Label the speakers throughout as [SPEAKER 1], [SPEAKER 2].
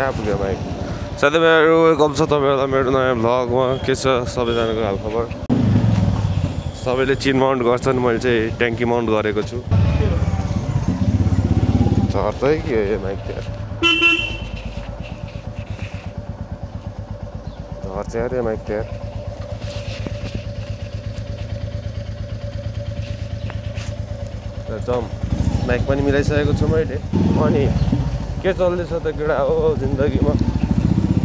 [SPEAKER 1] कहाँ पुग्यो माइक साथीभाइहरू वेलकम छ तपाईँहरूलाई मेरो नयाँ भ्लगमा के छ सबैजनाको हालखबर सबैले चिन माउन्ट गर्छन् मैले चाहिँ ट्याङ्की माउन्ट गरेको छु झर्दै के हो यो माइक त्यहाँ झर्छ अरे माइक त्यहाँ जम माइक पनि मिलाइसकेको छु मैले अनि के चल्दैछ त केटा हो जिन्दगीमा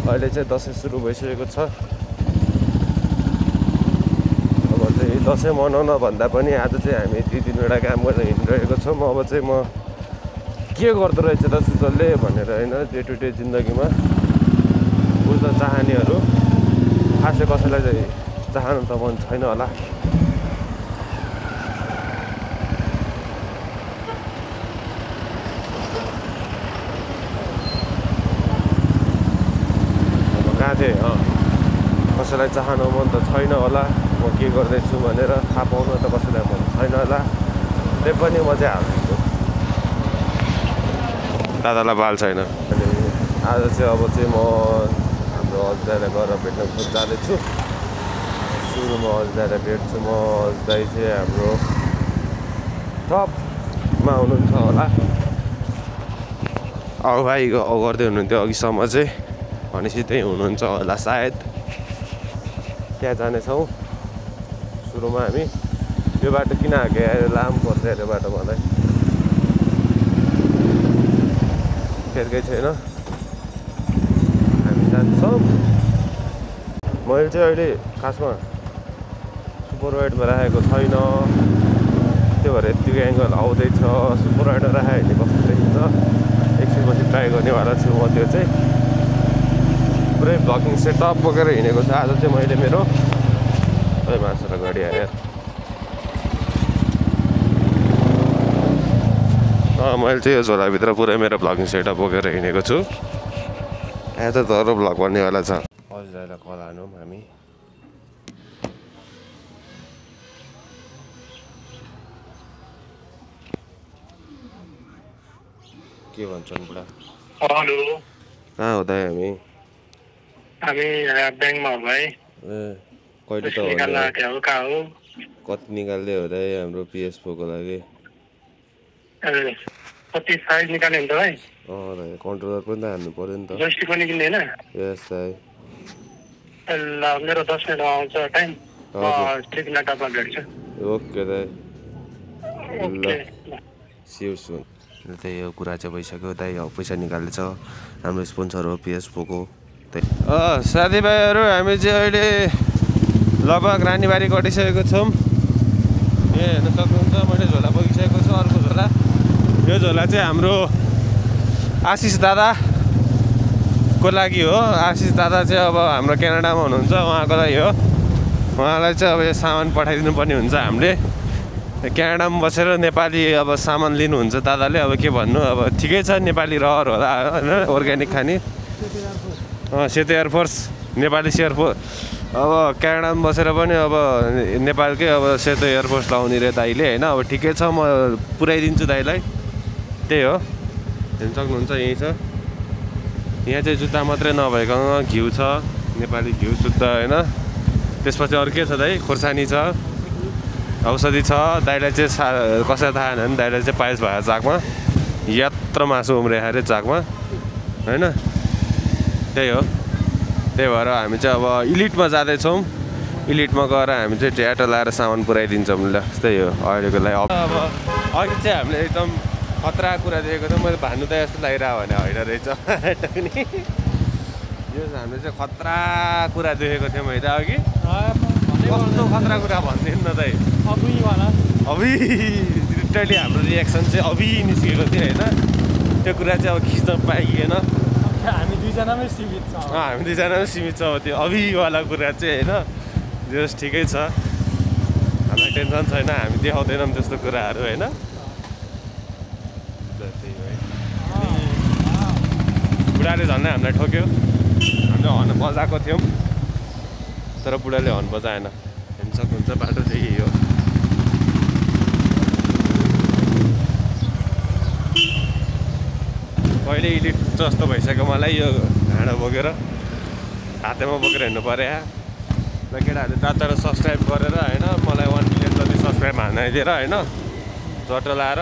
[SPEAKER 1] अहिले चाहिँ दसैँ सुरु भइसकेको छ अब चाहिँ दसैँ मनाउन भन्दा पनि आज चाहिँ हामी 2-3वटा काम गरेर हिँडिरहेको छौँ अब चाहिँ म के गर्दो रहेछ त सुजलले भनेर होइन डे टु डे जिन्दगीमा बुझ्न चाहनेहरू खासै कसैलाई चाहिँ चाहनु त मन छैन होला कसैलाई चाहनु मन त छैन होला म के गर्दैछु भनेर थाहा पाउनु त कसैलाई मन छैन होला त्यही पनि म चाहिँ हाल्छु दादालाई बाल छैन अनि आज चाहिँ अब चाहिँ म हाम्रो अजदाईलाई गएर भेट्न जाँदैछु सुरुमा अजदाईलाई भेट्छु म अजदाई चाहिँ हाम्रो टपमा हुनुहुन्छ होला भाइ गर्दै हुनुहुन्थ्यो अघिसम्म चाहिँ भनेपछि त्यही हुनुहुन्छ होला सायद त्यहाँ जानेछौँ सुरुमा हामी यो बाटो किन हाके लामो पर्छ यो बाटो मलाई फेरकै छैन हामी जान्छौँ मैले चाहिँ अहिले खासमा सुपर वाइडमा राखेको छैन त्यो भएर यत्तिको एङ्गल आउँदैछ सुपर वाइडमा राखेँ भने कस्तो देखिन्छ एकछिनपछि ट्राई गर्नेवाला छु म त्यो चाहिँ पुरै भ्लगिङ सेटअप बोकेर हिँडेको छ आज चाहिँ मैले मेरो मासुर गाडी आयो मैले चाहिँ यो झोलाभित्र पुरै मेरो भ्लगिङ सेटअप बोकेर हिँडेको छु यहाँ त धरो भ्लग बन्नेवाला छ अजदाईलाई कल हानौँ हामी के भन्छन् बुढा
[SPEAKER 2] हेलो
[SPEAKER 1] कहाँ हो दाइ हामी
[SPEAKER 2] ब्याङ्कमा हो भाइ
[SPEAKER 1] कहिले त कति निकाल्दै हो दाइ हाम्रो पिएसओको लागि
[SPEAKER 2] कति साइज निकाल्यो नि त भाइ
[SPEAKER 1] दाइ कन्ट्रोलर पनि त हान्नु पर्यो नि त
[SPEAKER 2] जोइस्टिक पनि किन्दैन
[SPEAKER 1] यस दाइ
[SPEAKER 2] ल मेरो 10 मिनट आउँछ टाइम म स्टेकमा टपमा भेट्छु
[SPEAKER 1] ओके दाइ
[SPEAKER 2] ओके
[SPEAKER 1] सिउ सुन त्यही यो कुरा चाहिँ भइसक्यो दाइ अब पैसा निकाल्दैछ हाम्रो स्पोन्सर हो पिएसओको साथीभाइहरू हामी चाहिँ अहिले लगभग रानीबारी कटिसकेको छौँ हेर्न सक्नुहुन्छ मैले झोला बोकिसकेको छु अर्को झोला यो झोला चाहिँ हाम्रो आशिष दादाको लागि हो आशिष दादा चाहिँ अब हाम्रो क्यानाडामा हुनुहुन्छ उहाँको लागि हो उहाँलाई चाहिँ अब यो सामान पठाइदिनु पर्ने हुन्छ हामीले क्यानाडामा बसेर नेपाली अब सामान लिनुहुन्छ दादाले अब के भन्नु अब ठिकै छ नेपाली रहर होला होइन अर्ग्यानिक खाने सेतो एयरफोर्स नेपाली एयरफोर्स अब क्यानाडामा बसेर पनि अब नेपालकै अब सेतो एयरफोर्स लाउने रे दाइले होइन अब ठिकै छ म पुऱ्याइदिन्छु दाइलाई त्यही हो हेर्न सक्नुहुन्छ यहीँ छ यहाँ चाहिँ जुत्ता मात्रै नभइकन घिउ छ नेपाली घिउ शुद्ध होइन त्यसपछि अरू के छ दाइ खोर्सानी छ औषधि छ दाइलाई चाहिँ कसैलाई थाहा छैन भने दाइलाई चाहिँ पायस भएको चाकमा यत्र मासु उम्रे अरे चाकमा होइन त्यही हो त्यही भएर हामी चाहिँ अब इलिटमा जाँदैछौँ इलिटमा गएर हामी चाहिँ ट्याटो लाएर सामान पुऱ्याइदिन्छौँ ल त्यही हो अहिलेको लागि अब अघि चाहिँ हामीले एकदम खतरा कुरा देखेको थियौँ मैले भन्नु त यस्तो लागिरहेको भने होइन रहेछ यो हामीले चाहिँ खतरा कुरा देखेको थियौँ है त अघि कस्तो खतरा कुरा भनिदिनु न दाइ अभि लिटरली हाम्रो रियाक्सन चाहिँ अभि निस्केको थियो होइन त्यो कुरा चाहिँ अब खिच्न पाइएन
[SPEAKER 2] हामी दुईजनामै सीमित छ
[SPEAKER 1] हामी दुईजनामै सीमित छ त्यो अभिवाला कुरा चाहिँ होइन जस ठिकै छ हामीलाई टेन्सन छैन हामी देखाउँदैनौँ त्यस्तो कुराहरू होइन बुढाले झन्डै हामीलाई ठोक्यो हामीले हर्न बजाएको थियौँ तर बुढाले हर्न बजाएन हेर्न सक्नुहुन्छ बाटो चाहिँ यही हो कहिले इलिट सक्छ जस्तो भइसक्यो मलाई यो ढाँडो बोकेर हातैमा बोकेर हिँड्नु पऱ्यो र केटाहरूले चारवटा सब्सक्राइब गरेर होइन मलाई 1 मिलियन जति सब्सक्राइब हानाइदिएर होइन जटो लाएर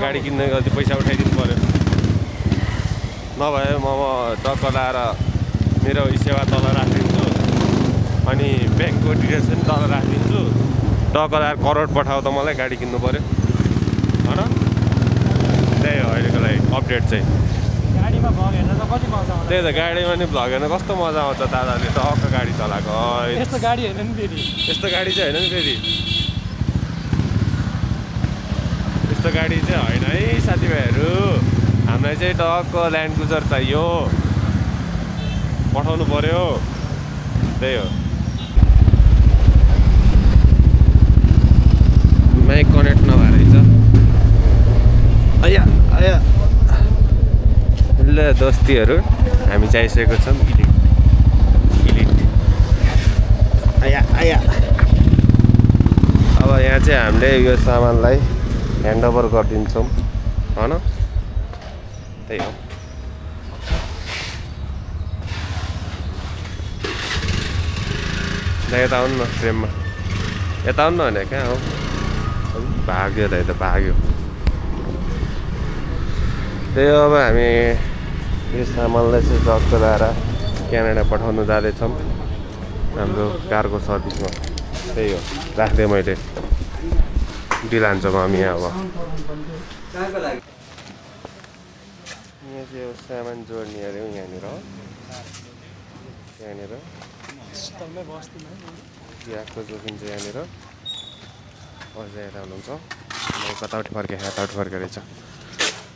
[SPEAKER 1] गाडी किन्ने जति पैसा उठाइदिनु पऱ्यो नभए म टक्क लाएर मेरो सेवा तल राखिदिन्छु अनि ब्याङ्कको डिटेल्स पनि तल राखिदिन्छु टक्क लाएर करोड पठाऊ त मलाई गाडी किन्नु पऱ्यो होइन त्यही हो अहिलेको लागि अपडेट चाहिँ
[SPEAKER 3] गाडीमा भ्लग हेर्न त कति मजा आउँछ
[SPEAKER 1] त्यही त गाडीमा नि भ्लग हेर्न कस्तो मजा आउँछ दादाले टक्क गाडी चलाएको
[SPEAKER 3] यस्तो गाडी हेर्न नि फेरि
[SPEAKER 1] यस्तो गाडी चाहिँ होइन नि फेरि यस्तो गाडी चाहिँ होइन है साथीभाइहरू हामीलाई चाहिँ टक्क ल्यान्ड क्रुजर चाहियो पठाउनु पर्यो त्यही हो माइक कनेक्ट नभएर रहेछ आया आया ल दोस्तीहरू हामी चाहिसकेको छौँ इलिट आया आया अब यहाँ चाहिँ हामीले यो सामानलाई ह्यान्डओभर गरिदिन्छौँ होइन त्यही हो यता आउनु न फ्रेममा यता आउनु न भने कहाँ हो भाग्यो त यता भाग्यो त्यही हो अब हामी यो सामानलाई चाहिँ ट्रक चलाएर क्यानाडा पठाउनु जाँदैछौँ हाम्रो कारको सर्भिसमा त्यही हो राख्दै मैले डिल हान्छौँ हामी यहाँ अब यहाँ चाहिँ सामान जोड्ने अरे यहाँनिर यहाँनिर ग्यासको जोखिम चाहिँ यहाँनिर अझै यता हुनुहुन्छ कतापट्टि फर्केँ यतापट्टि फर्केको रहेछ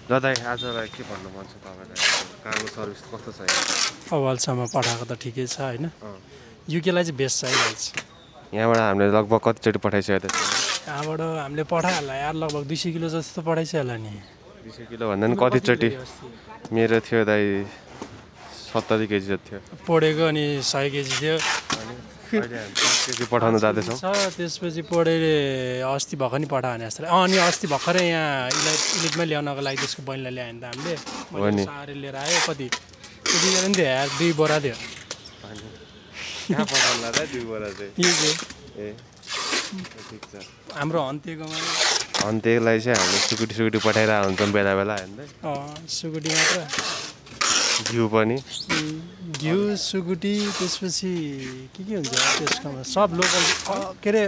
[SPEAKER 1] दादा आजलाई के भन्नु मन छ तपाईँलाई कारको सर्भिस कस्तो छ
[SPEAKER 3] अवालसम्म पठाएको त ठिकै छ होइन युकेलाई चाहिँ बेस्ट छ है
[SPEAKER 1] यहाँबाट हामीले लगभग कतिचोटि पठाइसक्यो त
[SPEAKER 3] यहाँबाट हामीले पठाइहाल्ला यार लगभग 200 किलो जस्तो पठाइसक्यो होला नि
[SPEAKER 1] 200 किलो भन्दा पनि कतिचोटि मेरो थियो दाइ 70 केजी जति थियो
[SPEAKER 3] पोडेको अनि 100 केजी थियो
[SPEAKER 1] केजी पठाउनु जाँदैछौँ
[SPEAKER 3] त्यसपछि पोडेले अस्ति भर्खर नि पठायो भने जस्तो अनि अस्ति भर्खरै यहाँ इलिटमा ल्याउनको लागि त्यसको बहिनीलाई ल्यायो भने त हामीले साह्रै लिएर आयो कति त्यति बेला नि थियो यार 2 बोरा थियो
[SPEAKER 1] कहाँ पठाउनुला त 2 बोरा चाहिँ ए ठिक छ
[SPEAKER 3] हाम्रो
[SPEAKER 1] अन्त्यलाई चाहिँ हामीले सुकुटी पठाइरहेको हुन्छौँ बेला बेला होइन
[SPEAKER 3] सुकुटी मात्र
[SPEAKER 1] घिउ पनि
[SPEAKER 3] घिउ सुकुटी त्यसपछि के हुन्छ त्यसकोमा सब लोकल के अरे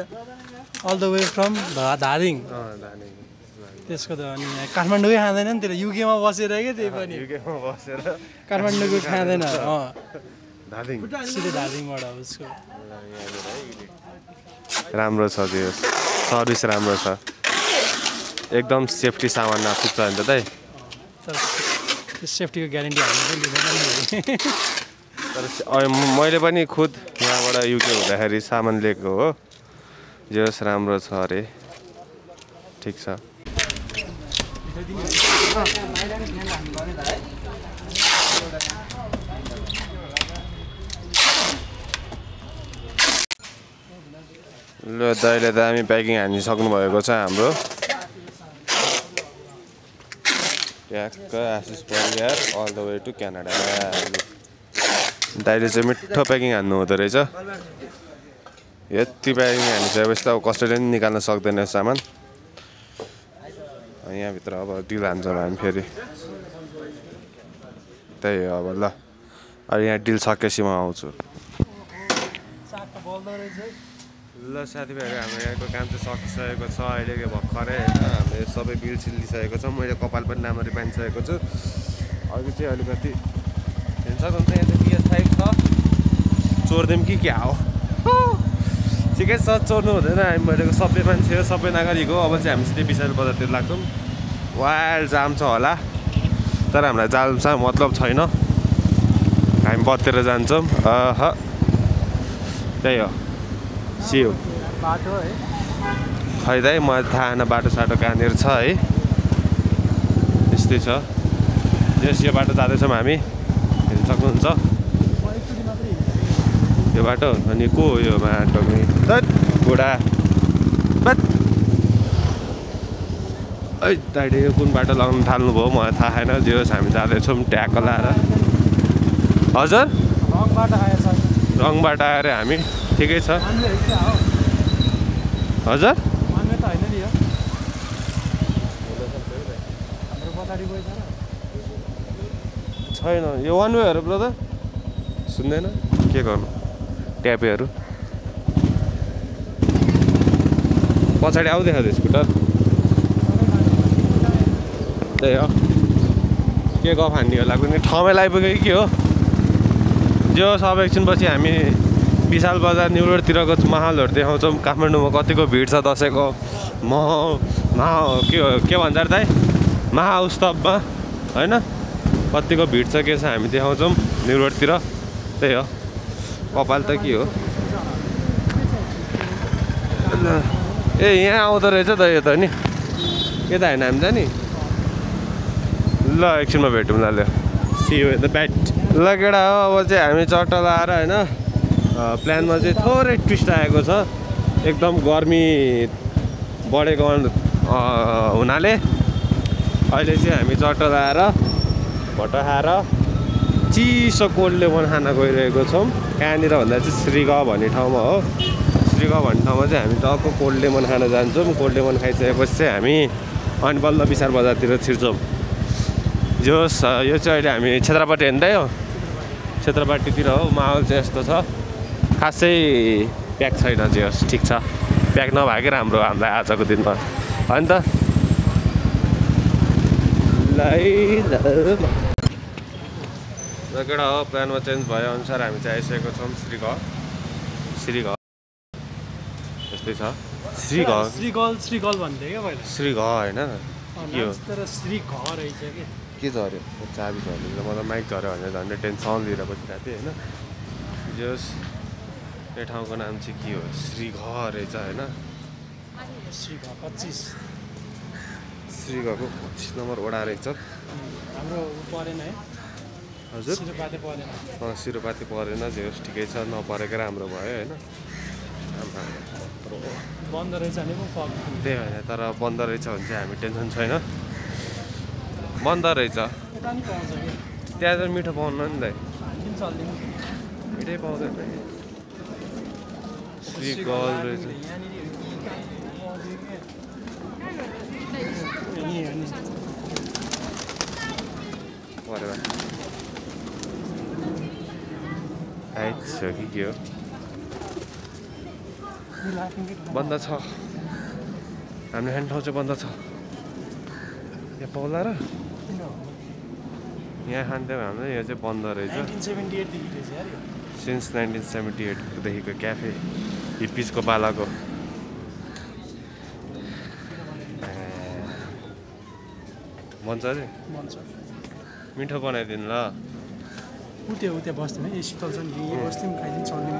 [SPEAKER 3] all the way from Dhading त्यसको त अनि काठमाडौँकै खाँदैन नि त्यसले युकेमा बसेर क्या त्यही पनि
[SPEAKER 1] युकेमा बसेर
[SPEAKER 3] काठमाडौँको खाँदैन
[SPEAKER 1] धादिङ
[SPEAKER 3] सिधै धादिङबाट उसको
[SPEAKER 1] राम्रो छ त्यो सर्भिस राम्रो छ एकदम सेफ्टी सामान नपुग्छ नि त दाइ
[SPEAKER 3] त्यो सेफ्टीको ग्यारेन्टी हामी पनि लिँदैन
[SPEAKER 1] तर मैले पनि खुद यहाँबाट युके हुँदाखेरि सामान लिएको हो जस राम्रो छ अरे ठिक छ ल दाइले दामी प्याकिङ हानिसक्नु भएको छ हाम्रो ट्याक्क Ashish Pariyar all the way to Canada दाइले चाहिँ मिठो प्याकिङ हान्नु हुँदो रहेछ यति प्याकिङ हानिसकेपछि त अब कसैले पनि निकाल्न सक्दैन सामान यहाँभित्र अब डिल हान्छौँ हामी फेरि त्यही हो अब ल अहिले यहाँ डिल सकेपछि म आउँछु ल साथीभाइहरू हाम्रो यहाँको काम चाहिँ सकिसकेको छ अहिले भर्खरै होइन हामीले सबै बिल सिलिसकेको छ मैले कपाल पनि राम्ररी बाँधिसकेको छु अघि चाहिँ अलिकति हेर्न सक्नुहुन्छ यहाँ चाहिँ PS5 छ चोर्दिउँ कि क्या हो ठिकै छ चोर्नु हुँदैन हामी भइरहेको सबै मान्छे हो सबै नागरिक हो अब चाहिँ हामी सिधै विशाल बजारतिर लाग्छौँ वाइल्ड जाम छ होला तर हामीलाई जाम मतलब छैन हामी बत्तिर जान्छौँ त्यही हो सियो
[SPEAKER 3] बाटो है
[SPEAKER 1] खै दाइ मलाई थाहा छैन बाटो साटो कहाँनिर छ है यस्तै छ यस यो बाटो जाँदैछौँ हामी हेर्न सक्नुहुन्छ यो बाटो अनि को हो यो बाटो बुढा दाइले कुन बाटो लगाउनु थाल्नुभयो मलाई थाहा छैन जे होस् हामी जाँदैछौँ ट्याग लाएर हजुर रङ बाटो आएर हामी ठिकै छ हजुर छैन यो वान वेहरू ब्रदर सुन्दैन के गर्नु ट्यापेहरू पछाडि आउँदै खाँदै स्कुटर त्यही हो के गफ हान्ने होला कुनै ठाउँमै आइपुग्यो कि के हो जो सब एकछिनपछि हामी विशाल बजार न्यु रोडतिरको माहौलहरू देखाउँछौँ काठमाडौँमा कतिको भिड छ दसैँको के भन्छ अरे दाइ महाउत्सवमा होइन कतिको भिड छ के छ हामी देखाउँछौँ न्यु रोडतिर त्यही हो कपाल त के हो ए यहाँ आउँदो रहेछ त यो त नि यता होइन हामी जाने ल एकछिनमा भेटौँ ल सी यु द ब्याट ल केटा हो अब चाहिँ हामी चट्ट लाएर होइन प्लानमा चाहिँ थोरै ट्विस्ट आएको छ एकदम गर्मी बढेको हुनाले अहिले चाहिँ हामी चट्ट लाएर भट्ट खाएर चिसो कोल्ड लेमन खान गइरहेको छौँ कहाँनिर भन्दा चाहिँ श्रीगाउँ भन्ने ठाउँमा हो श्रीगाउँ भन्ने ठाउँमा चाहिँ हामी टक्क कोल्ड लेमन खान जान्छौँ कोल्ड लेमन खाइसकेपछि चाहिँ हामी अनि बल्ल विशाल बजारतिर छिर्छौँ जोस् यो चाहिँ अहिले हामी क्षेत्रपाटी हेर्दै हो क्षेत्रपाटीतिर हो माहौल चाहिँ यस्तो छ खासै प्याक छैन जे होस् ठिक छ प्याक नभएकै राम्रो हामीलाई आजको दिनमा होइन त ल केटा हो प्लानमा चेन्ज भए अनुसार हामी चाहिँ आइसकेको छौँ श्रीगाउँ यस्तै छ
[SPEAKER 3] श्रीगल भन्थे क्या पहिला
[SPEAKER 1] श्रीगाउँ होइन के हो
[SPEAKER 3] तर श्रीघर रहेछ कि
[SPEAKER 1] के झऱ्यो चाबी झऱ्यो मतलब माइक झऱ्यो भनेर झन्डै टेन्सन लिएर बसिरहेको थिएँ होइन जस यो ठाउँको नाम चाहिँ के हो श्रीघर रहेछ होइन
[SPEAKER 3] श्रीघर 25
[SPEAKER 1] श्रीघरको 25 नम्बर वडा रहेछ
[SPEAKER 3] हाम्रो परेन है
[SPEAKER 1] हजुर
[SPEAKER 3] सिरुपाते परेन
[SPEAKER 1] सिरुपाती परेन जे होस् ठिकै छ नपरेकै राम्रो भयो होइन
[SPEAKER 3] बन्द रहेछ भने पो
[SPEAKER 1] त्यही होइन तर बन्द रहेछ भने चाहिँ हामी टेन्सन छैन बन्द रहेछ त्यहाँ चाहिँ मिठो पाउनु नि त मिठै पाउँदैन श्रीगल रहेछ परेर आइट छ कि के हो बन्द छ हाम्रो खाने ठाउँ चाहिँ बन्द छ यहाँ पाउला र यहाँ खान्थ्यौँ हाम्रो यो चाहिँ बन्द रहेछ सिन्स 1978देखिको क्याफे हिप्पिजको पालाको बन्छ अरे मिठो बनाइदिनु ल
[SPEAKER 3] उतै बस्थ्यौँ है शीतल छ नि यहीँ बस्थ्यौँ खाइदिनु चल्यौँ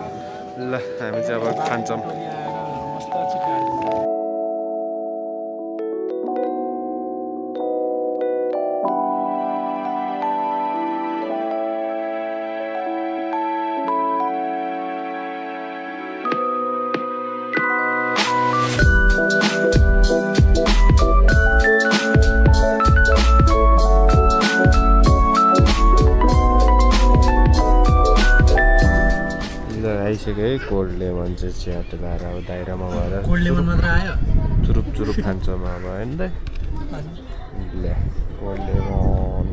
[SPEAKER 1] ल हामी चाहिँ अब खान्छौँ आइसक्यो है कोल्ड लेमन चाहिँ चियाट लगाएर अब दाइरामा गएर
[SPEAKER 3] कोल्ड लेमन मात्र आयो
[SPEAKER 1] चुरुप खान्छौँ अब होइन त ले कोल्ड लेमन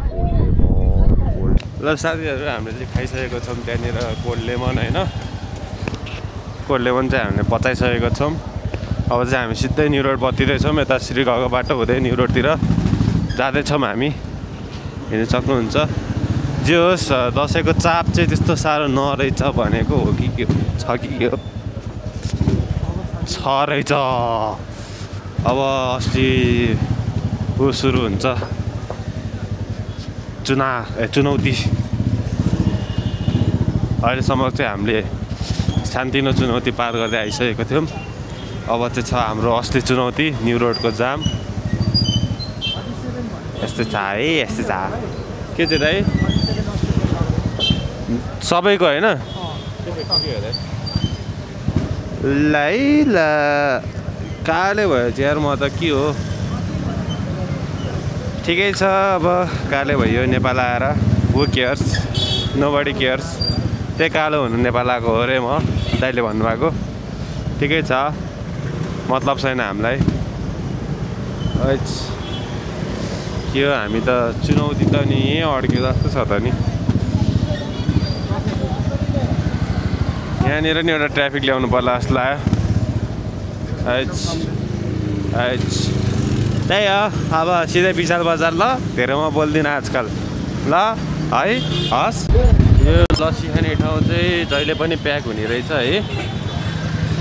[SPEAKER 1] ल साथीहरू हामीले चाहिँ खाइसकेको छौँ त्यहाँनिर कोल्ड लेमन होइन कोल्ड लेमन चाहिँ हामीले पचाइसकेको छौँ अब चाहिँ हामी सिधै न्यु रोड बत्तिँदैछौँ यता श्रीगाउँको बाटो हुँदै न्यु रोडतिर जाँदैछौँ हामी हिँड्नु सक्नुहुन्छ जे होस् दसैँको चाप चाहिँ त्यस्तो साह्रो नरहेछ भनेको हो कि के छ कि के हो छ रहेछ अब अस्ति ऊ सुरु हुन्छ चुनौती अहिलेसम्म चाहिँ हामीले सानोतिनो चुनौती पार गर्दै आइसकेको थियौँ अब चाहिँ छ हाम्रो असली चुनौती न्यु रोडको जाम यस्तो छ है यस्तो छ के चाहिँ दाइ सबैको होइन लै ल काले भयो चाहिँ यार म त के हो ठिकै छ अब काले भइयो नेपाल आएर हु केयर्स नोबडी केयर्स त्यही कालो हुनु नेपाल आएको हो अरे म दाइले भन्नुभएको ठिकै छ मतलब छैन हामीलाई के हो हामी त चुनौती त नि यहीँ अड्क्यो जस्तो छ त नि यहाँनिर नि एउटा ट्राफिक ल्याउनु पर्ला जस्तो लाग्यो त्यही हो अब सिधै विशाल बजार ल धेरै म बोल्दिनँ आजकल ल है हस् यो लस्सी खाने ठाउँ चाहिँ जहिले पनि प्याक हुने रहेछ है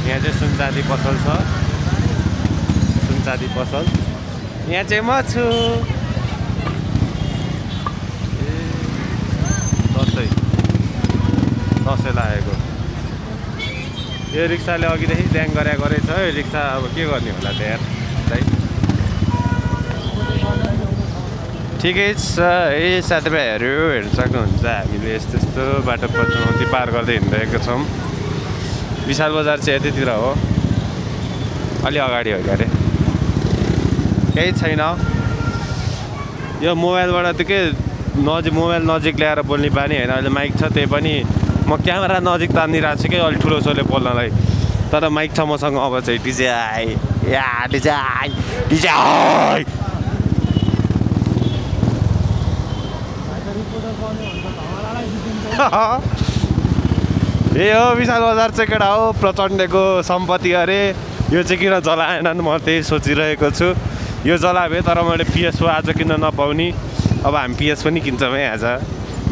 [SPEAKER 1] यहाँ चाहिँ सुनचाँदी पसल छ सुनचाँदी पसल यहाँ चाहिँ म छु दसैँ लागेको यो रिक्साले अघिदेखि ड्याङ गरेको रहेछ यो रिक्सा अब के गर्ने होला त्यहाँ है ठिकै छ है साथीभाइहरू हेर्न सक्नुहुन्छ हामीले यस्तो यस्तो बाटो चुनौती पार गर्दै हिँडिरहेको छौँ विशाल बजार चाहिँ यतैतिर हो अलि अगाडि हो अरे केही छैन यो मोबाइलबाट त के मोबाइल नजिक ल्याएर बोल्ने बानी होइन अहिले माइक छ त्यही पनि म क्यामेरा नजिक तानिरहेको छु कि अलिक ठुलो सोले बोल्नलाई तर माइक छ मसँग अब चाहिँ डिजे ए हो विशाल बजार चाहिँ केटा हो प्रचण्डको सम्पत्ति अरे यो चाहिँ किन जलाएनन् म त्यही सोचिरहेको छु यो जला भए तर मैले पिएसओ आज किन नपाउने अब हामी पिएस पनि किन्छौँ है आज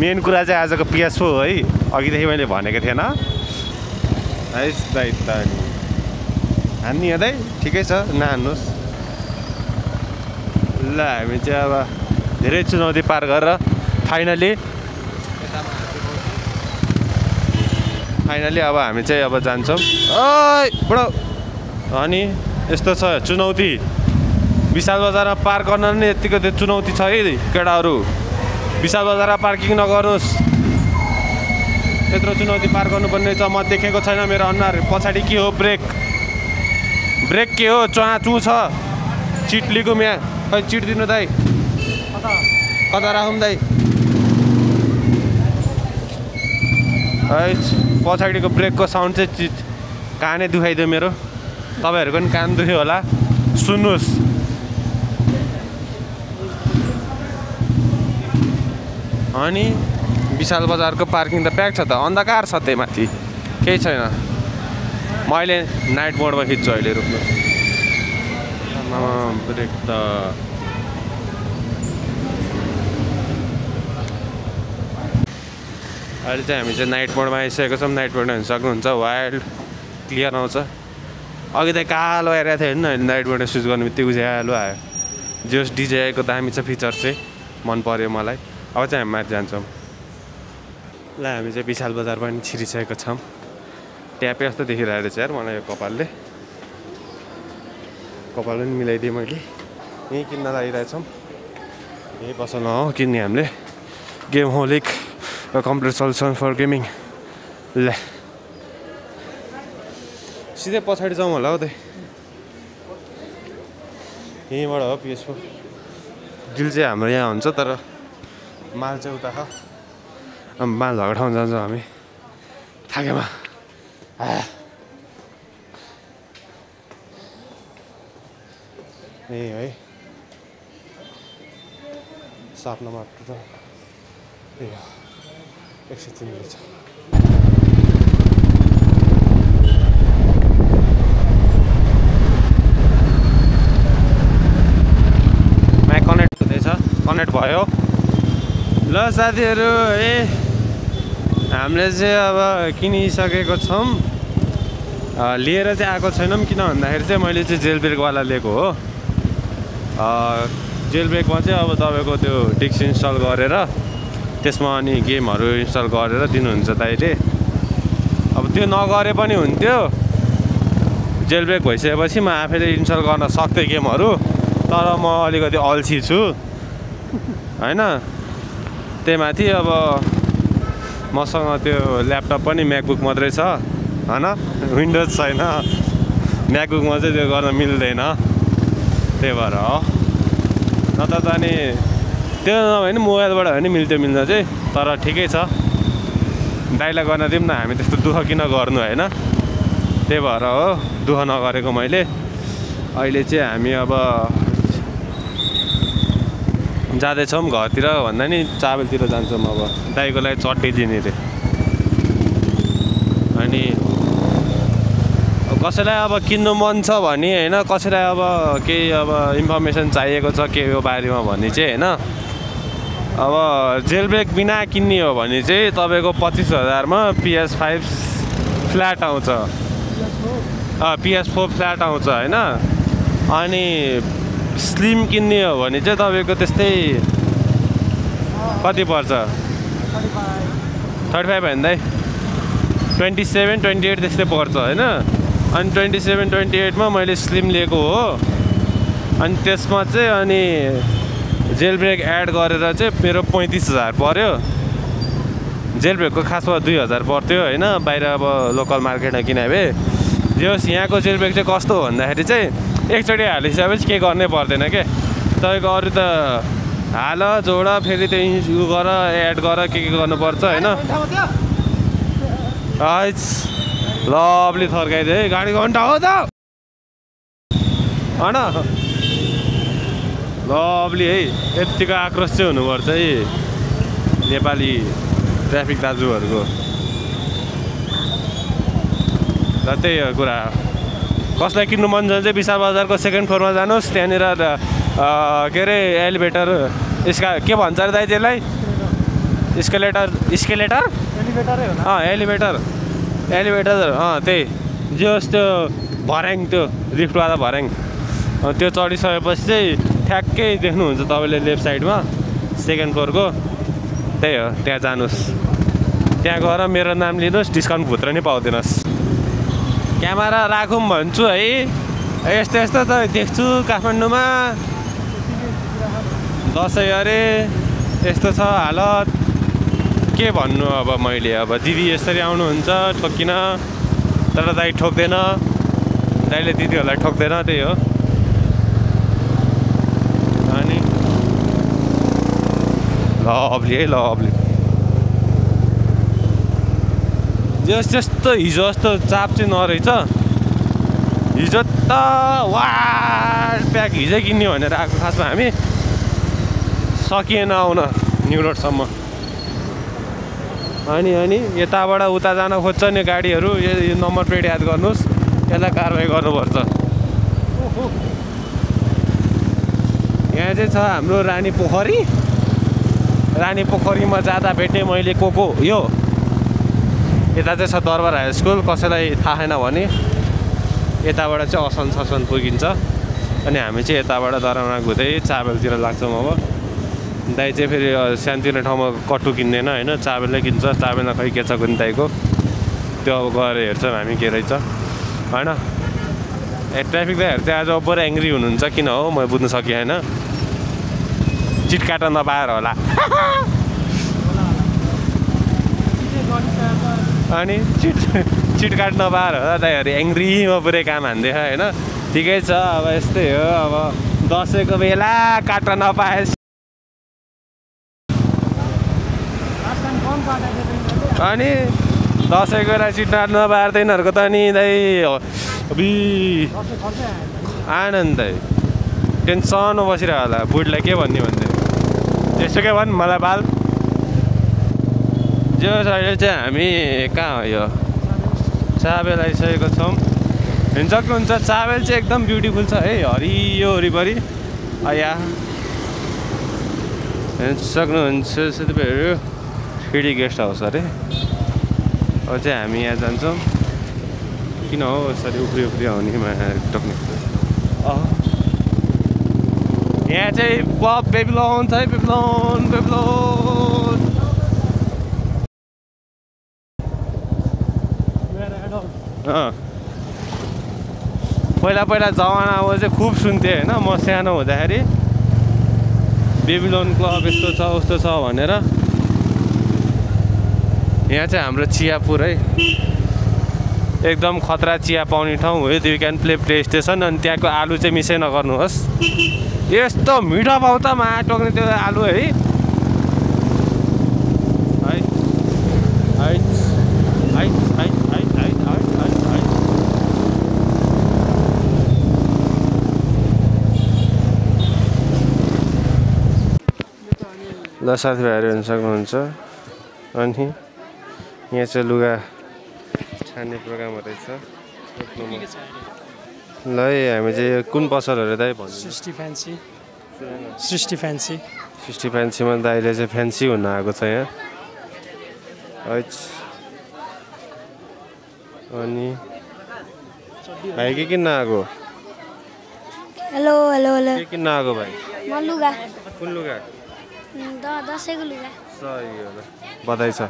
[SPEAKER 1] मेन कुरा चाहिँ आजको पिएसओ हो है अघिदेखि मैले भनेको थिएन है दाइ त हान्ने हो दाइ ठिकै छ नहान्नुहोस् ल हामी चाहिँ अब धेरै चुनौती पार गरेर फाइनली अब हामी चाहिँ अब जान्छौँ बुढो अनि यस्तो छ चुनौती विशाल बजारमा पार गर्न नि यत्तिको त्यो चुनौती छ है केटाहरू विशाल बजारमा पार्किङ नगर्नुहोस् यत्रो चुनौती पार गर्नुपर्ने छ म देखेको छैन मेरो अनुहार पछाडि के हो ब्रेक के हो चु छ चिटलीको म्या खै चिट दिनु दाइ कता राखौँ दाइ है पछाडिको ब्रेकको साउन्ड चाहिँ कानै दुखाइदियो मेरो तपाईँहरूको पनि कान दुख्यो होला सुन्नुहोस् अनि विशाल बजारको पार्किङ त प्याक छ त अन्धकार छ त्यही माथि केही छैन म अहिले नाइट मोडमा खिच्छु अहिले रोक्नु ब्रेक त अहिले चाहिँ हामी चाहिँ नाइट मोडमा आइसकेको छौँ नाइट मोडमा हेर्न सक्नुहुन्छ वाइल्ड क्लियर आउँछ अघि त कालो आइरहेको थियो होइन नाइट मोडमा स्विच गर्नु बित्तिकै उज्यालो आयो जोस् डिजेआईको दामी छ फिचर चाहिँ मन पऱ्यो मलाई अब चाहिँ हामी माथि जान्छौँ ल हामी चाहिँ विशाल बजार पनि छिरिसकेको छौँ ट्यापै जस्तो देखिरहेको छ यार मलाई यो कपाल पनि मिलाइदिएँ मैले यहीँ किन्न लागिरहेछौँ यही पसलमा हो किन्ने हामीले game holic computer solution for gaming ल सिधै पछाडि जाउँ होला हौ त्यही यहीँबाट हो पिएसको डिल चाहिँ हाम्रो यहाँ हुन्छ तर माल चाहिँ उता छ माल भएको ठाउँ जान्छौँ हामी थाकेमा ए है साप्न मात्र त ए 103 रहेछ कनेक्ट भयो ल साथीहरू हामीले चाहिँ अब किनिसकेको छौँ लिएर चाहिँ आएको छैनौँ किन भन्दाखेरि चाहिँ मैले चाहिँ जेल ब्रेकवाला लिएको हो जेल ब्रेकमा चाहिँ अब तपाईँको त्यो डिस्क इन्स्टल गरेर त्यसमा अनि गेमहरू इन्स्टल गरेर दिनुहुन्छ दाइले अब त्यो नगरे पनि हुन्थ्यो जेल ब्रेक भइसकेपछि म आफैले इन्स्टल गर्न सक्थेँ गेमहरू तर म अलिकति अल्छी छु हैन त्यही माथि अब मसँग त्यो ल्यापटप पनि म्याकबुक मात्रै छ हैन विन्डोज छैन म्याकबुकमा चाहिँ त्यो गर्न मिल्दैन त्यही भएर हो नत्र त अनि त्यो नभए नि मोबाइलबाट हो नि मिल्छ चाहिँ तर ठिकै छ दाइलाई गर्न दिउँ न हामी त्यस्तो दुःख किन गर्नु होइन त्यही भएर हो दुःख नगरेको मैले अहिले चाहिँ हामी अब जाँदैछौँ घरतिर भन्दा नि चाबेलतिर जान्छौँ अब दाइको लागि चट्टी दिने रे अनि कसैलाई अब किन्नु मन छ भने होइन कसैलाई अब केही अब इन्फर्मेसन चाहिएको छ के यो बारेमा भन्ने चाहिँ होइन अब जेल ब्रेक बिना किन्ने हो भने चाहिँ तपाईँको 25,000मा PS5 फ्ल्याट आउँछ PS4 फ्ल्याट आउँछ होइन अनि स्लिम किन्ने हो भने चाहिँ तपाईँको त्यस्तै कति पर्छ 35 भन्दै 27, 28 त्यस्तै पर्छ होइन अनि 27, 28मा मैले स्लिम लिएको हो अनि त्यसमा चाहिँ अनि जेल ब्रेक एड गरेर चाहिँ मेरो 35,000 पर्यो जेल ब्रेकको खासमा 2,000 पर्थ्यो होइन बाहिर अब लोकल मार्केटमा किने भए जे होस् यहाँको जेल ब्रेक चाहिँ कस्तो भन्दाखेरि चाहिँ एकचोटि हालिसकेपछि केही गर्नै पर्दैन के तपाईँको अरू त हाल जोड फेरि त्यो उ गर एड गर के गर्नुपर्छ होइन लभली थर्काइदियो है गाडीको घन्टा हो त होइन लभली है यत्तिको आक्रोश चाहिँ हुनुपर्छ है नेपाली ट्राफिक दाजुहरूको र त्यही हो कुरा कसलाई किन्नु मन छ भने चाहिँ विशाल बजारको सेकेन्ड फ्लोरमा जानुहोस् त्यहाँनिर के अरे एलिभेटर के भन्छ अरे दाइ त्यसलाई स्केलेटर एलिभेटर त्यही जे होस् त्यो भर्याङ त्यो लिफ्टवाला भर्याङ त्यो चढिसकेपछि चाहिँ ठ्याक्कै देख्नुहुन्छ तपाईँले लेफ्ट साइडमा सेकेन्ड फ्लोरको त्यही हो त्यहाँ जानुहोस् त्यहाँ गएर मेरो नाम लिनुहोस् डिस्काउन्ट भित्र नै पाउँदैनस् क्यामेरा राखौँ भन्छु है यस्तो यस्तो त देख्छु काठमाडौँमा दसैँ अरे यस्तो छ हालत के भन्नु अब मैले अब दिदी यसरी आउनुहुन्छ ठोकिन तर दाइ ठोक्दैन दाइले दिदीहरूलाई ठोक्दैन त्यही हो अनि लभली है लभली जस्तो हिजो जस्तो चाप चाहिँ नरहेछ हिजो त वार प्याक हिजै किन्ने भनेर आएको खासमा हामी सकिएन आउन न्यु रोडसम्म अनि यताबाट उता जान खोज्छ नि गाडीहरू यो नम्बर प्लेट याद गर्नुहोस् यसलाई कारवाही गर्नुपर्छ यहाँ चाहिँ छ हाम्रो रानी पोखरीमा जाँदा भेट्ने मैले को यो यता चाहिँ छ दरबार हाई स्कुल कसैलाई थाहा छैन भने यताबाट चाहिँ असन पुगिन्छ अनि हामी चाहिँ यताबाट दरबारमा घुँदै चाबेलतिर लाग्छौँ अब दाइ चाहिँ फेरि सानोतिनो ठाउँमा कट्टु किन्दैन होइन चाबेलै किन्छ चाबेलमा खै के छ कुनै दाइको त्यो अब गएर हेर्छौँ हामी के रहेछ होइन ट्राफिक दाइहरू चाहिँ आज ओभर एङ्ग्री हुनुहुन्छ किन हो म बुझ्नु सकेँ होइन चिट काट्न नपाएर होला अनि चिट काट्न नपाएर होला दाइहरू एङ्ग्रीमा पुरै काम हान्दै होइन ठिकै छ अब यस्तै हो अब दसैँको बेला काट्न नपाए अनि दसैँको बेला चिट काट्न नपाएर तिनीहरूको त नि दाइ आनन्द टेन्सनमा बसिरह होला बुढलाई के भन्ने भन्दै यसो के भन् मलाई बाल जो अहिले चाहिँ हामी कहाँ हो यो चाबेल आइसकेको छौँ हेर्न सक्नुहुन्छ चाबेल चाहिँ एकदम ब्युटिफुल छ है हरियो वरिपरि या हेर्न सक्नुहुन्छ साथीभाइहरू 3D गेस्ट हाउस अरे अब चाहिँ हामी यहाँ जान्छौँ किन हो यसरी उफ्री आउने टक्ने यहाँ चाहिँ बेबिलोन छ है बेबिलोन पहिला जमानामा चाहिँ खुब सुन्थेँ होइन म सानो हुँदाखेरि बेबिलोन क्लब यस्तो छ उस्तो छ भनेर यहाँ चाहिँ हाम्रो चिया पुरै एकदम खतरा चिया पाउने ठाउँ हो यु क्यान प्ले स्टेसन अनि त्यहाँको आलु चाहिँ मिसै नगर्नुहोस् यस्तो मिठो पाउ त मा टोक्ने त्यो आलु है ल साथीभाइहरू हेर्न सक्नुहुन्छ अनि यहाँ चाहिँ लुगा छान्ने प्रोग्राम रहेछ ल हामी चाहिँ कुन पसलहरू दाइ भन्नु
[SPEAKER 3] सृष्टि फ्यान्सी
[SPEAKER 1] फ्यान्सीमा दाइले चाहिँ फ्यान्सी हुन आएको छ यहाँ अनि भाइ के किन्न आएको
[SPEAKER 4] हेलो हेलो हेलो
[SPEAKER 1] के किन्न आएको भाइ
[SPEAKER 4] म लुगा
[SPEAKER 1] कुन लुगा
[SPEAKER 4] दसैँको लुगा
[SPEAKER 1] सही हो ल बधाई छ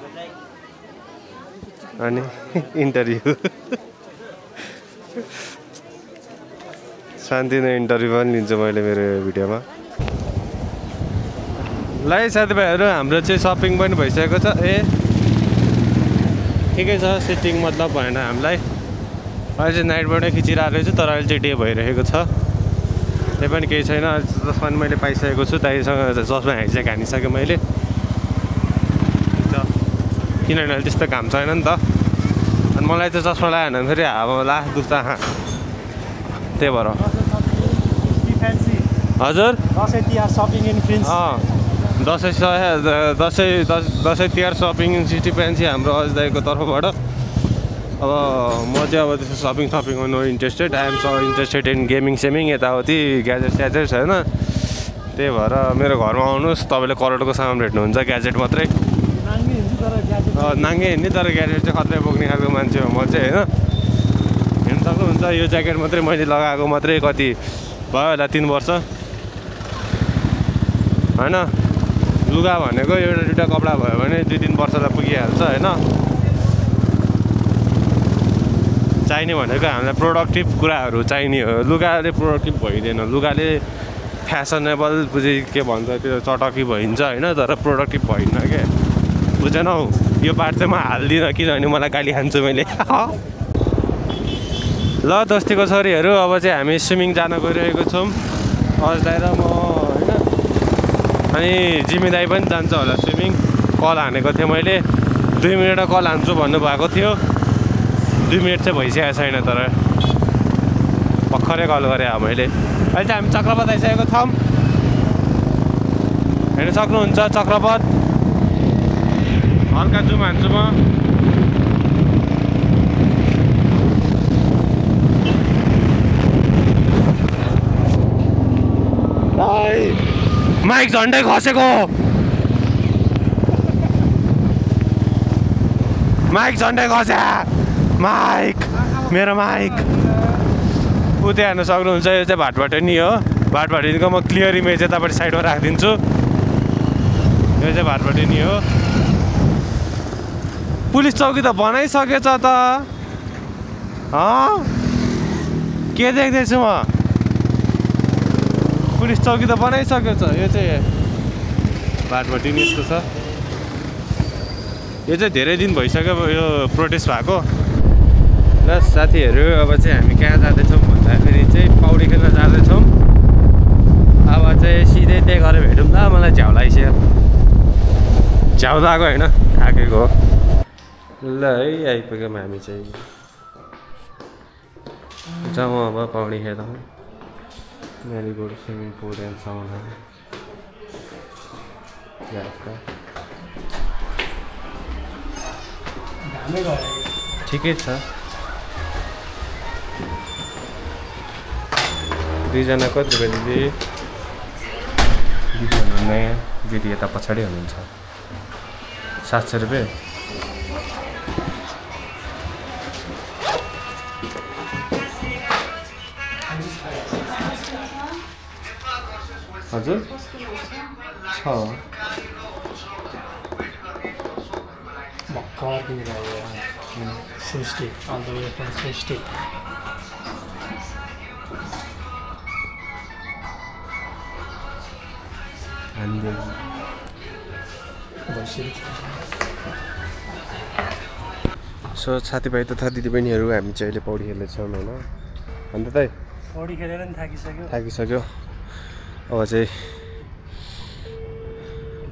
[SPEAKER 1] अनि इन्टरभ्यू शान्ति नै इन्टरभ्यू पनि लिन्छु मैले मेरो भिडियोमा ल है साथीभाइहरू हाम्रो चाहिँ सपिङ पनि भइसकेको छ ठिकै छ सिटिङ मतलब भएन हामीलाई अहिले चाहिँ नाइटबाटै खिचिरहेको रहेछु तर अहिले चाहिँ डे भइरहेको छ त्यही पनि केही छैन चस्मा पनि मैले पाइसकेको छु दाइसँग चस्मा हाइसेक हानिसकेँ मैले किनभने अहिले त्यस्तो घाम छैन नि त अनि मलाई चाहिँ चस्मा लगाएन भने फेरि हावा ला दुख्छ त्यही भएर हजुर
[SPEAKER 3] Dashain Tihar shopping in prince
[SPEAKER 1] Dashain Tihar shopping in city fancy हाम्रो अज दाइको तर्फबाट अब म चाहिँ अब त्यस्तो सपिङमा no interested I am so interested in gaming सेमिङ यताउति ग्याजेट्स होइन त्यही भएर मेरो घरमा आउनुहोस् तपाईँले करोडको सामान भेट्नुहुन्छ ग्याजेट मात्रै नाङ्गे हिँड्ने तर ग्याजेट चाहिँ खत्रै बोक्ने खालको मान्छे हो म चाहिँ होइन हेर्नु सक्नुहुन्छ यो ज्याकेट मात्रै मैले लगाएको मात्रै कति भयो होला 3 वर्ष होइन लुगा भनेको एउटा दुइटा कपडा भयो भने 2-3 वर्षलाई पुगिहाल्छ होइन चाहिने भनेको हामीलाई प्रोडक्टिभ कुराहरू चाहिने हो लुगाले प्रोडक्टिभ भइँदैन लुगाले फ्यासनेबल के भन्छ त्यो चटकी भइन्छ होइन तर प्रोडक्टिभ भइन्न क्या बुझेन हौ यो पार्ट चाहिँ म हाल्दिनँ किनभने मलाई गाली खान्छु मैले ल दोस्तीको छोरीहरू अब चाहिँ हामी स्विमिङ जान गइरहेको छौँ अज दाइ र म होइन अनि जिमी दाइ पनि जान्छ होला स्विमिङ कल हानेको थिएँ मैले 2 मिनटमा कल हान्छु भन्नुभएको थियो 2 मिनट चाहिँ भइसकेको छैन तर भर्खरै कल गरेँ अब मैले अहिले चाहिँ हामी चक्रपथ आइसकेको छौँ हेर्न सक्नुहुन्छ चक्रपथ हल्का जुम हान्छु म माइक झन्डै खसेको माइक झन्डै खस्या माइक मेरो माइक ऊ त्यहाँ हेर्न सक्नुहुन्छ यो चाहिँ भाटभाटे नि हो भाटभाटेको म क्लियर इमेज यतापट्टि साइडमा राखिदिन्छु यो चाहिँ भाटभाटे नि हो पुलिस चौकी त बनाइसकेछ त के देख्दैछु म पुलिस चौकी त बनाइसकेछ यो चाहिँ भाटभाटे नि यस्तो छ यो चाहिँ धेरै दिन भइसक्यो यो प्रोटेस्ट भएको ल साथीहरू अब चाहिँ हामी कहाँ जाँदैछौँ भन्दाखेरि चाहिँ पौडी खेल्न जाँदैछौँ अब चाहिँ सिधै त्यही गरेर भेटौँ ल मलाई झ्याउ लागिसक्यो झ्याउ लगाएको होइन थाकेको हो ल है आइपुग्यौँ हामी चाहिँ जाउँ अब पौडी खेलौँ मेरीगोल्ड स्विमिङ पुल एन्ड साउना ठिकै छ दुईजना कति रुपियाँ दिदी दिदी हुनुहुन्न यहाँ दिदी यता पछाडि हुनुहुन्छ 700 रुपियाँ हजुर छ
[SPEAKER 3] भर्खर किनेर आयो Srishti all the way from Srishti
[SPEAKER 1] so साथीभाइ तथा दिदीबहिनीहरू हामी चाहिँ अहिले पौडी खेल्दैछौँ होइन अन्त त
[SPEAKER 3] पौडी खेलेर नि थाकिसक्यो
[SPEAKER 1] थाकिसक्यो अब चाहिँ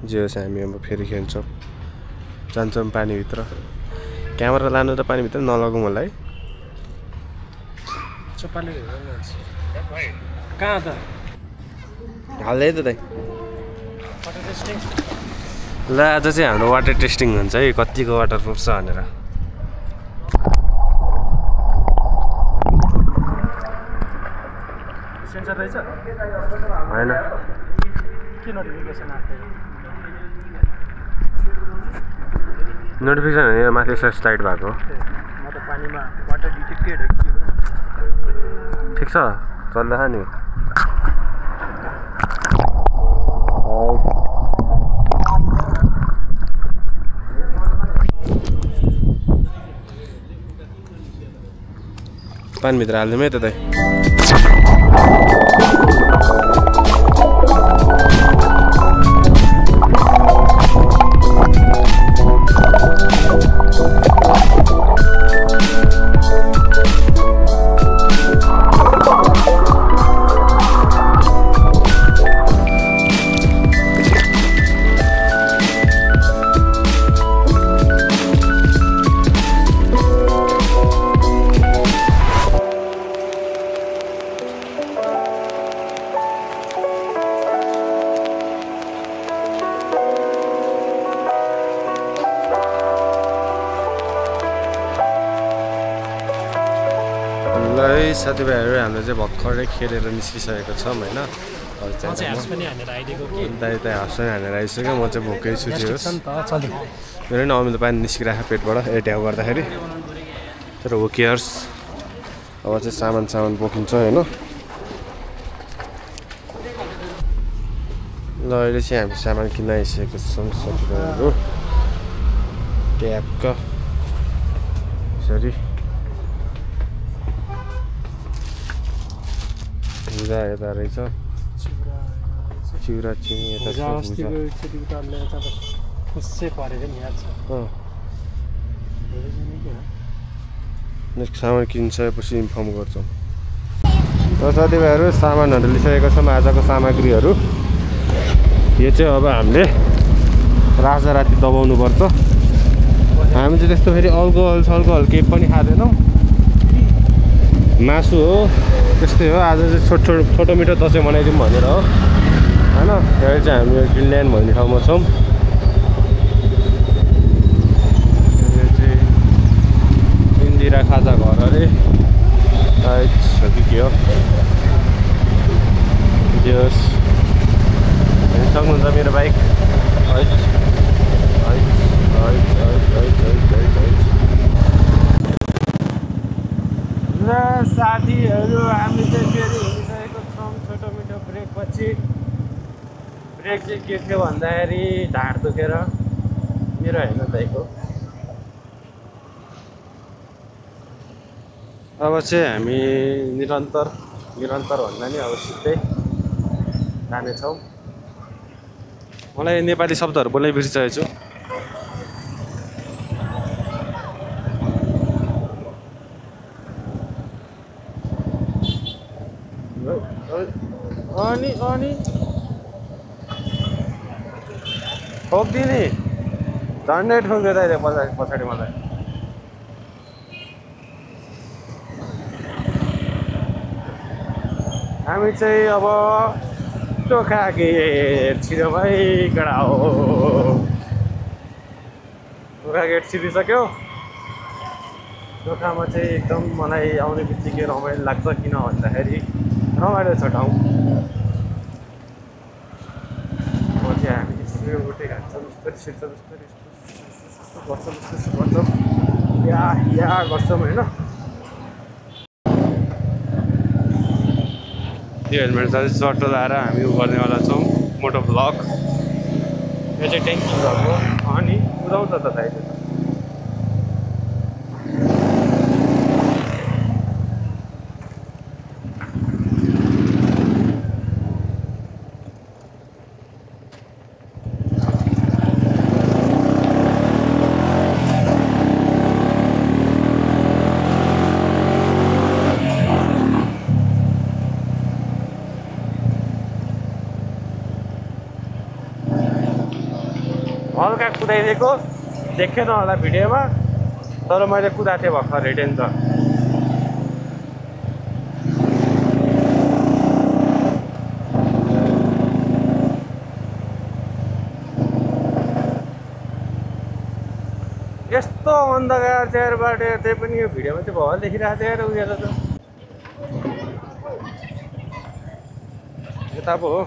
[SPEAKER 1] जे होस् हामी अब फेरि खेल्छौँ जान्छौँ पानीभित्र क्यामेरा लानु त पानीभित्र नलगौँ होला है
[SPEAKER 3] कहाँ त
[SPEAKER 1] हाल्दै त दाइ ल आज चाहिँ हाम्रो वाटर टेस्टिङ हुन्छ है कतिको वाटर प्रुफ छ भनेर
[SPEAKER 3] सेन्सर रहेछ
[SPEAKER 1] होइन
[SPEAKER 3] के नोटिफिकेसन आएको
[SPEAKER 1] नोटिफिकेसन होइन माथि स्लाइड भएको
[SPEAKER 3] म त पानीमा वाटर डिटेक्टेड हो कि
[SPEAKER 1] ठिक छ चल्दैछ नि पानीभित्र हालिदिउँ है त दाइ ल है साथीभाइहरू हामीले चाहिँ भर्खरै खेलेर निस्किसकेको छौँ होइन
[SPEAKER 3] म चाहिँ हाँस पनि हानेर आइदिएको कि
[SPEAKER 1] दाइ दाइ हाँस पनि हानेर आइसक्यो म चाहिँ भोकै छु
[SPEAKER 3] ग्यास्ट्रिक छ नि त चल्यो
[SPEAKER 1] मेरो नि अमिलो पानी निस्किरहेको पेटबाट एट्याउ गर्दाखेरि तर हो केयर्स अब चाहिँ सामान बोकिन्छ होइन ल अहिले चाहिँ हामी सामान किन्न आइसकेको छौँ साथीभाइहरू ट्यापका यसरी भुजा यता रहेछ चिउरा चिनी यता छ भुजा
[SPEAKER 3] खुसै परेको नि याद छ
[SPEAKER 1] नेक्स्ट सामान किनिसकेपछि इन्फर्म गर्छौँ र साथीभाइहरू सामानहरू लिइसकेको छौँ आजको सामग्रीहरू यो चाहिँ अब हामीले राजाराती दबाउनु पर्छ हामी चाहिँ त्यस्तो फेरि अल्कोहल सल्कोहल केही पनि खाँदैनौँ मासु हो त्यस्तै हो आज चाहिँ छोटो मिठो दसैँ मनाइदिउँ भनेर हो होइन अहिले चाहिँ हामी ग्रिनल्यान्ड भन्ने ठाउँमा छौँ यो चाहिँ इन्दिरा खाजा घर अरे छ कि के हो दियोस् सक्नुहुन्छ मेरो बाइक र साथीहरू हामी चाहिँ फेरि हिँडिसकेको छौँ छोटो मिठो ब्रेक पछि ब्रेक चाहिँ के थियो भन्दाखेरि ढाड दुखेर मेरो होइन दाइको अब चाहिँ हामी निरन्तर भन्दा नि अब सिधै जानेछौँ मलाई नेपाली शब्दहरू बोल्नै बिर्सिसकेको छु अनि ठोक्दिने झन्डै ठोक्दै दाइले पछाडि मलाई हामी चाहिँ अब टोखा गेट छिर्यो भाइ कडा हो टोखा गेट छिरिसक्यो टोखामा चाहिँ एकदम मलाई आउने बित्तिकै रमाइलो लाग्छ किन भन्दाखेरि रमाइलो छ ठाउँ म चाहिँ हामी उठे खान्छौँ बिस्तारै गर्छौँ या गर्छौँ होइन त्यो हेलमेट चाहिँ चट्टो लाएर हामी उ गर्नेवाला छौँ मोटो ब्लक यो चाहिँ ट्याङ्की भएको अनि कुदाउँछ त दाइले हल्का कुदाइदिएको देखेन होला भिडियोमा तर मैले कुदाएको थिएँ भर्खर हेटेन त यस्तो अन्धकार त्यहाँबाट त्यही पनि यो भिडियोमा चाहिँ भल देखिरहेको थियो यार उयो त यता पो हो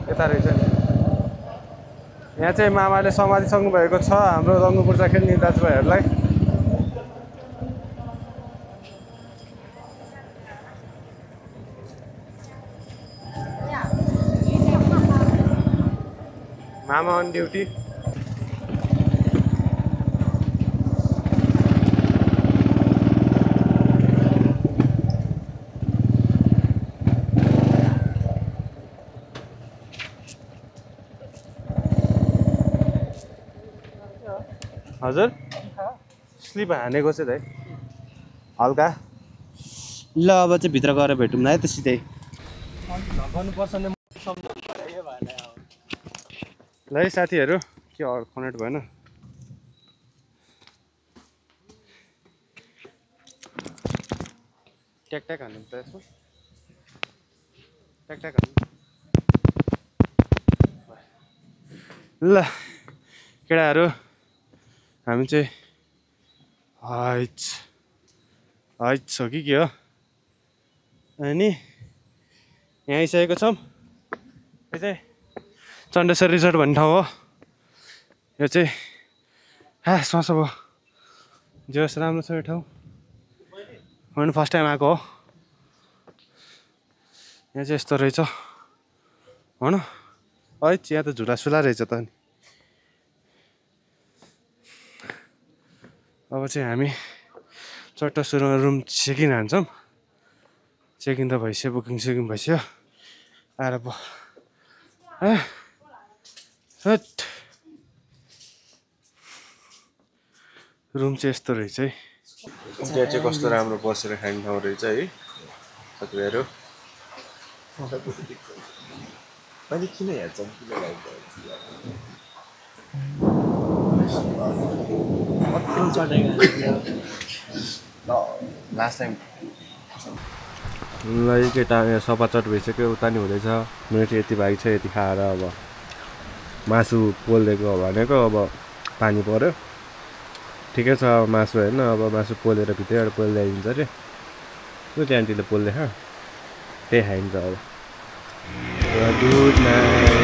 [SPEAKER 1] यता रहेछ यहाँ चाहिँ मामाले समाधि सक्नु भएको छ हाम्रो रङ्गपुर्जा खेल्ने दाजुभाइहरूलाई मामा अन ड्युटी हजुर स्लिप हानेको चाहिँ दाइ हल्का ल अब चाहिँ भित्र गएर भेटौँ न है त सिधै ल है साथीहरू के कनेक्ट भएन ट्याक हान्नु त यसो ट्याक हान्नु ल केटाहरू हामी चाहिँ हाइट छ कि के हो अनि यहाँ आइसकेको छौँ यो चाहिँ चण्डेश्वर रिजोर्ट भन्ने ठाउँ हो यो चाहिँ सोच अब जे होस् राम्रो छ यो ठाउँ मैले फर्स्ट टाइम आएको हो यहाँ चाहिँ यस्तो रहेछ हो न है यहाँ त झुलासुला रहेछ त नि अब चाहिँ हामी चट्ट सुरुमा रुम चेक इन हान्छौँ चेक इन त भइसक्यो बुकिङ सेकिङ भइसक्यो आएर पो रुम चाहिँ यस्तो रहेछ है त्यहाँ चाहिँ कस्तो राम्रो बसेर खाने ठाउँ रहेछ है साथीभाइहरू
[SPEAKER 5] मैले किन हेर्छौँ
[SPEAKER 1] लास्ट टाइम ल केटा यहाँ सफाचट भइसक्यो उता नि हुँदैछ मेरो चाहिँ यति बाइक छ यति खाएर अब मासु पोलिदिएको भनेको अब पानी पऱ्यो ठिकै छ मासु होइन अब मासु पोलेर भित्रैबाट पोलिदिइदिन्छ अरे त्यो त्यो आन्टीले पोलिदिएछ त्यही खाइन्छ अब गुड नाइट